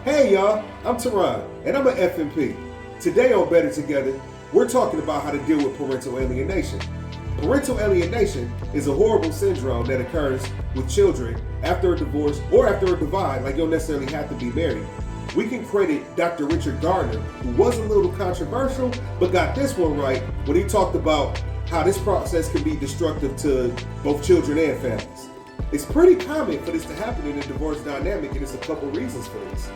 Hey y'all, I'm Teron, and I'm an FMP. Today on Better Together, we're talking about how to deal with parental alienation. Parental alienation is a horrible syndrome that occurs with children after a divorce or after a divide, like you don't necessarily have to be married. We can credit Dr. Richard Gardner, who was a little controversial, but got this one right when he talked about how this process can be destructive to both children and families. It's pretty common for this to happen in a divorce dynamic, and there's a couple reasons for this.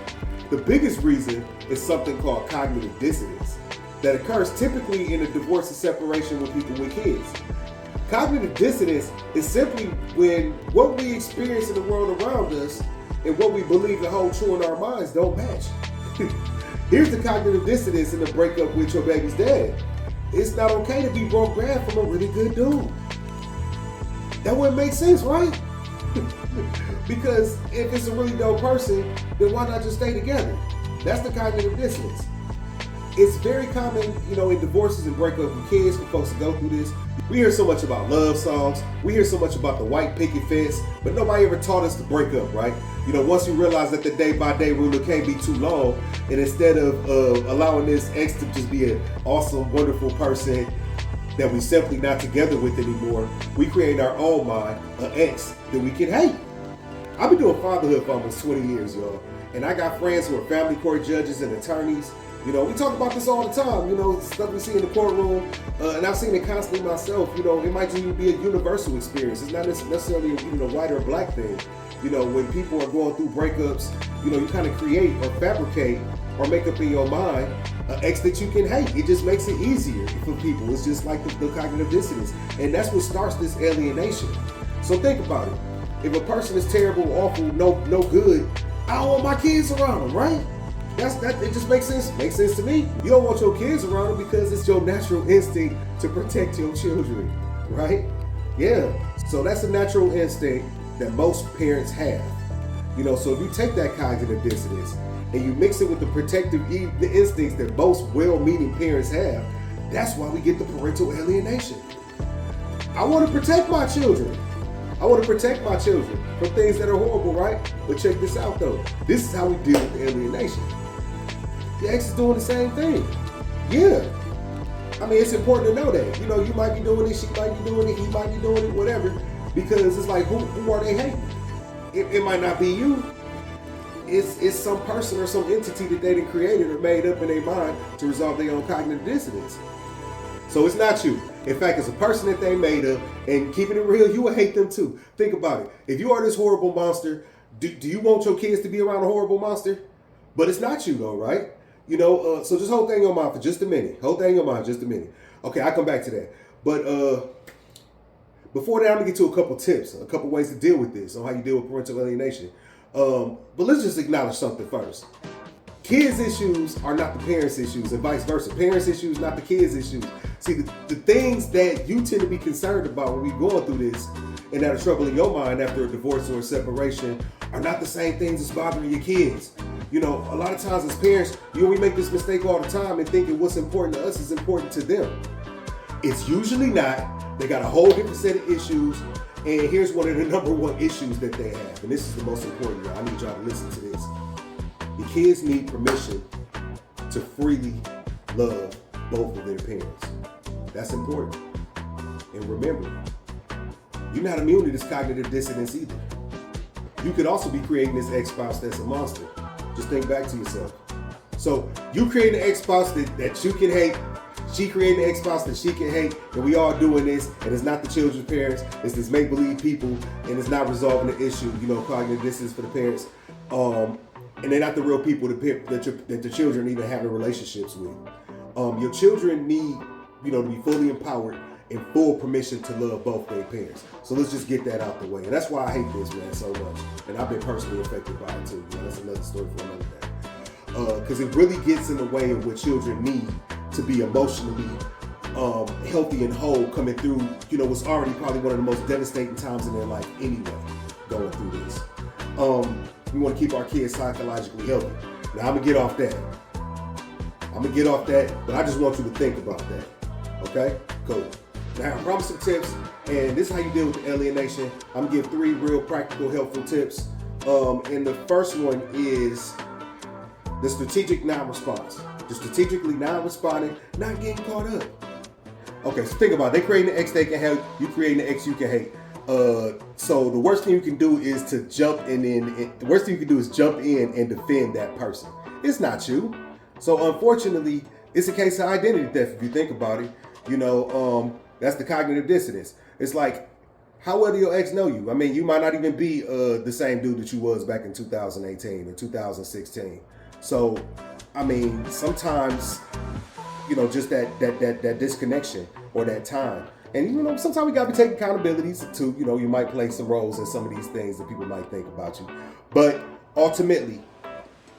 The biggest reason is something called cognitive dissonance that occurs typically in a divorce and separation with people with kids. Cognitive dissonance is simply when what we experience in the world around us and what we believe to hold true in our minds don't match. Here's the cognitive dissonance in the breakup with your baby's dad. It's not okay to be broke bad from a really good dude. That wouldn't make sense, right? Because if it's a really dope person, then why not just stay together? That's the cognitive dissonance. It's very common, in divorces and breakups with kids for folks to go through this. We hear so much about love songs. We hear so much about the white picket fence, but nobody ever taught us to break up, right? Once you realize that the day-by-day ruler can't be too long, and instead of allowing this ex to just be an awesome, wonderful person that we simply not together with anymore, we create our own mind, an ex that we can hate. I've been doing fatherhood for almost 20 years, y'all. And I got friends who are family court judges and attorneys. We talk about this all the time, stuff we see in the courtroom. And I've seen it constantly myself. It might even be a universal experience. It's not necessarily a white or black thing. When people are going through breakups, you kind of create or fabricate or make up in your mind an ex that you can hate. It just makes it easier for people. It's just like the cognitive dissonance. And that's what starts this alienation. So think about it. If a person is terrible, awful, no good, I don't want my kids around them, right? It just makes sense. Makes sense to me. You don't want your kids around them because it's your natural instinct to protect your children, right? Yeah. So that's a natural instinct that most parents have. So if you take that cognitive dissonance and you mix it with the protective the instincts that most well-meaning parents have, that's why we get the parental alienation. I want to protect my children. I want to protect my children from things that are horrible, right? But check this out, though. This is how we deal with the alienation. The ex is doing the same thing. Yeah. It's important to know that. You might be doing it, she might be doing it, he might be doing it, whatever. Because it's like, who are they hating? It might not be you. It's some person or some entity that they done created or made up in their mind to resolve their own cognitive dissonance. So it's not you. In fact, it's a person that they made up, and keeping it real, you would hate them too. Think about it. If you are this horrible monster, do you want your kids to be around a horrible monster? But it's not you though, right? So just hold that in your mind for just a minute. Okay, I'll come back to that. But before that, I'm gonna get to a couple tips, a couple ways to deal with this, on how you deal with parental alienation. But let's just acknowledge something first. Kids' issues are not the parents' issues, and vice versa. Parents' issues, not the kids' issues. See, the things that you tend to be concerned about when we're going through this and that are troubling your mind after a divorce or a separation are not the same things that's bothering your kids. A lot of times as parents, we make this mistake all the time and thinking what's important to us is important to them. It's usually not. They got a whole different set of issues, and here's one of the number one issues that they have, and this is the most important, y'all. I need y'all to listen to this. The kids need permission to freely love both of their parents. That's important. And remember, you're not immune to this cognitive dissonance either. You could also be creating this ex-spouse that's a monster. Just think back to yourself. So you creating an ex-spouse that you can hate, she creating an ex-spouse that she can hate, and we all doing this, and it's not the children's parents, it's this make-believe people, and it's not resolving the issue, cognitive dissonance for the parents. And they're not the real people that the children even having relationships with. Your children need, to be fully empowered and full permission to love both their parents. So let's just get that out the way. And that's why I hate this, man, so much. And I've been personally affected by it too. That's another story for another day. Because it really gets in the way of what children need to be emotionally healthy and whole coming through, what's already probably one of the most devastating times in their life anyway, going through this. We want to keep our kids psychologically healthy. Now, I'm going to get off that, but I just want you to think about that. Okay? Cool. Now, I promise some tips, and this is how you deal with the alienation. I'm going to give 3 real practical, helpful tips. And the first one is The strategic non-response. The strategically non-responding, not getting caught up. Okay, so think about it. They creating the X they can hate, you creating the X you can hate. So the worst thing you can do is to jump in. The worst thing you can do is jump in and defend that person. It's not you. So unfortunately, it's a case of identity theft if you think about it. That's the cognitive dissonance. It's like, how well do your ex know you? I mean, you might not even be the same dude that you was back in 2018 or 2016. So, I mean, sometimes, just that disconnection or that time. And, sometimes we got to be taking accountabilities too. You might play some roles in some of these things that people might think about you. But ultimately,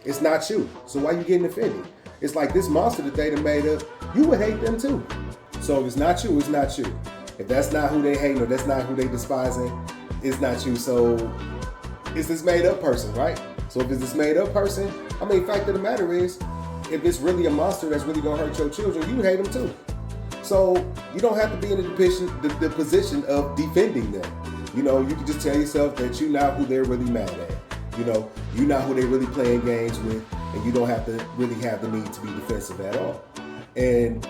it's not you. So why are you getting offended? It's like this monster that they done made up, you would hate them too. So if it's not you, it's not you. If that's not who they hate or that's not who they despising, it's not you. So it's this made up person, right? So if it's this made up person, fact of the matter is, if it's really a monster that's really gonna hurt your children, you hate them too. So you don't have to be in the position of defending them. You can just tell yourself that you're not who they're really mad at. You're not who they're really playing games with, and you don't have to really have the need to be defensive at all. And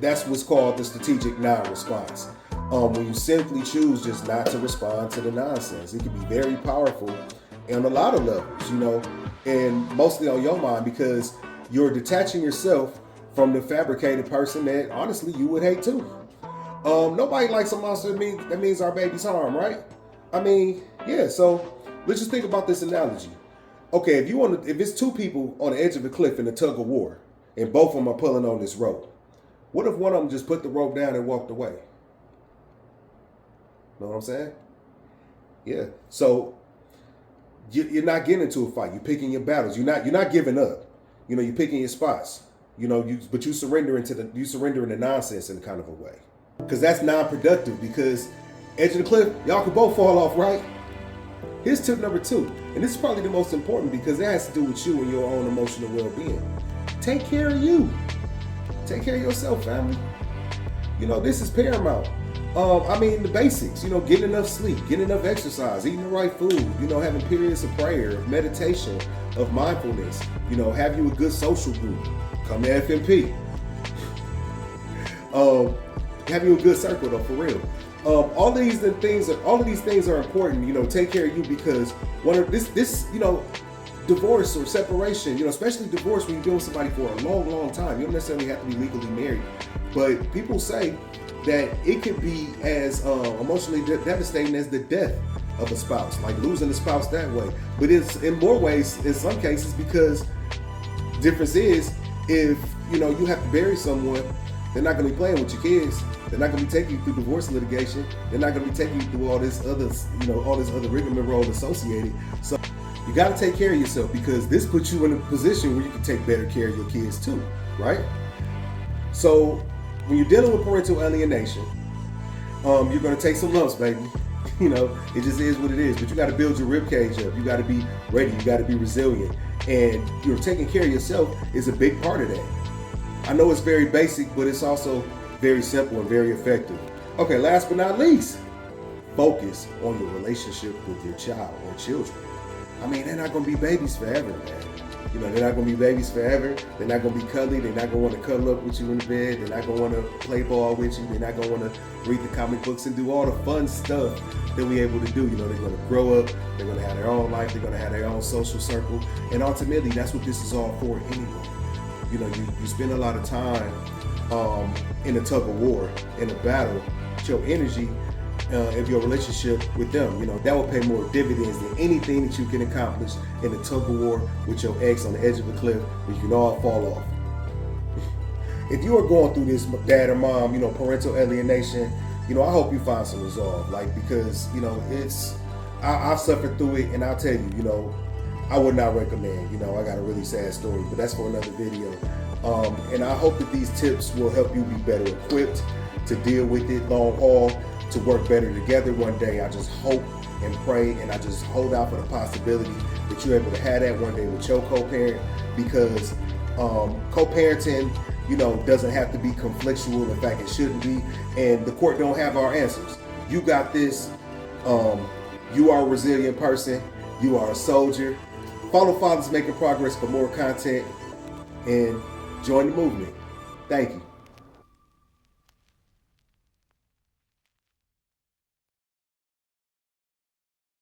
that's what's called the strategic non-response. When you simply choose just not to respond to the nonsense, it can be very powerful on a lot of levels, and mostly on your mind because you're detaching yourself from the fabricated person that honestly you would hate too. Nobody likes a monster that means our baby's harm, right? Yeah, so let's just think about this analogy. Okay, if it's two people on the edge of a cliff in a tug of war, and both of them are pulling on this rope, what if one of them just put the rope down and walked away? Know what I'm saying? Yeah. So you're not getting into a fight. You're picking your battles. You're not giving up. You're picking your spots. But you surrendering the nonsense in kind of a way, because that's non-productive. Because edge of the cliff, y'all could both fall off, right? Here's tip number 2, and this is probably the most important because it has to do with you and your own emotional well-being. Take care of you. Take care of yourself, family. This is paramount. The basics, getting enough sleep, getting enough exercise, eating the right food, having periods of prayer, of meditation, of mindfulness, have you a good social group. Come to FMP. Have you a good circle though, for real. All of these things are important. Take care of you because one of this, divorce or separation, especially divorce when you've been with somebody for a long, long time. You don't necessarily have to be legally married, but people say that it could be as emotionally devastating as the death of a spouse, like losing a spouse that way. But it's in more ways, in some cases, because difference is if you have to bury someone, they're not going to be playing with your kids. They're not going to be taking you through divorce litigation. They're not going to be taking you through all this other rigmarole associated. So you got to take care of yourself because this puts you in a position where you can take better care of your kids too, right? So when you're dealing with parental alienation, you're going to take some lumps, baby. It just is what it is. But you got to build your ribcage up. You got to be ready. You got to be resilient. And you're taking care of yourself is a big part of that. I know it's very basic, but it's also very simple and very effective. Okay, last but not least, focus on your relationship with your child or children. They're not going to be babies forever, man. They're not going to be babies forever. They're not going to be cuddly. They're not going to want to cuddle up with you in the bed. They're not going to want to play ball with you. They're not going to want to read the comic books and do all the fun stuff that we're able to do. They're going to grow up. They're going to have their own life. They're going to have their own social circle. And ultimately, that's what this is all for anyway. You spend a lot of time in a tug of war, in a battle, with your energy of your relationship with them. That will pay more dividends than anything that you can accomplish in a tug of war with your ex on the edge of a cliff where you can all fall off. If you are going through this, dad or mom, parental alienation, I hope you find some resolve. Because, I've suffered through it, and I'll tell you, I would not recommend. I got a really sad story, but that's for another video. And I hope that these tips will help you be better equipped to deal with it long haul, to work better together one day. I just hope and pray, and I just hold out for the possibility that you're able to have that one day with your co-parent, because co-parenting, doesn't have to be conflictual. In fact, it shouldn't be. And the court don't have our answers. You got this. You are a resilient person. You are a soldier. Follow Fathers Making Progress for more content and join the movement. Thank you.